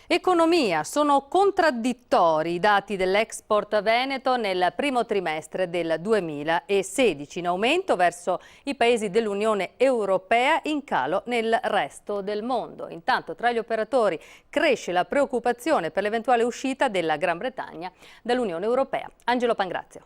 Economia, sono contraddittori i dati dell'export veneto nel primo trimestre del 2016, in aumento verso i paesi dell'Unione Europea, in calo nel resto del mondo. Intanto tra gli operatori cresce la preoccupazione per l'eventuale uscita della Gran Bretagna dall'Unione Europea. Angelo Pangrazio.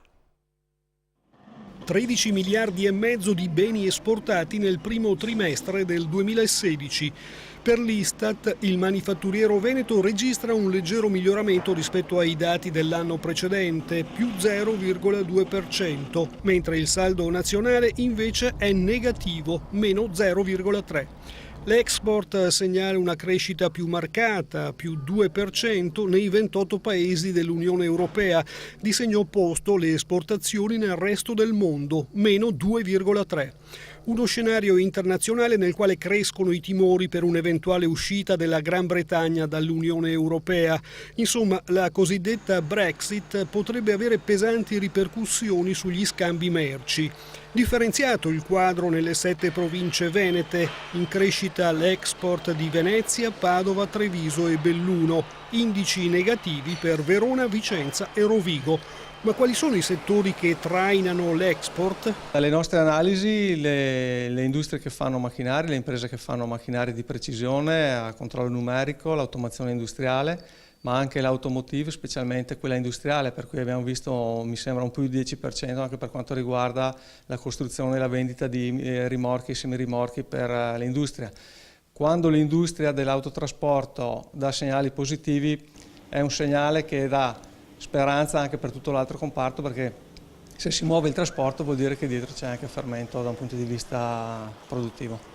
13 miliardi e mezzo di beni esportati nel primo trimestre del 2016. Per l'Istat, il manifatturiero veneto registra un leggero miglioramento rispetto ai dati dell'anno precedente, più 0,2%, mentre il saldo nazionale invece è negativo, meno 0,3%. L'export segnala una crescita più marcata, più 2% nei 28 paesi dell'Unione Europea. Di segno opposto le esportazioni nel resto del mondo, meno 2,3%. Uno scenario internazionale nel quale crescono i timori per un'eventuale uscita della Gran Bretagna dall'Unione Europea. Insomma, la cosiddetta Brexit potrebbe avere pesanti ripercussioni sugli scambi merci. Differenziato il quadro nelle 7 province venete, in crescita l'export di Venezia, Padova, Treviso e Belluno, indici negativi per Verona, Vicenza e Rovigo. Ma quali sono i settori che trainano l'export? Dalle nostre analisi le industrie che fanno macchinari, le imprese che fanno macchinari di precisione a controllo numerico, l'automazione industriale, ma anche l'automotive, specialmente quella industriale, per cui abbiamo visto, mi sembra, un più di 10% anche per quanto riguarda la costruzione e la vendita di rimorchi e semirimorchi per l'industria. Quando l'industria dell'autotrasporto dà segnali positivi, è un segnale che dà speranza anche per tutto l'altro comparto, perché se si muove il trasporto vuol dire che dietro c'è anche fermento da un punto di vista produttivo.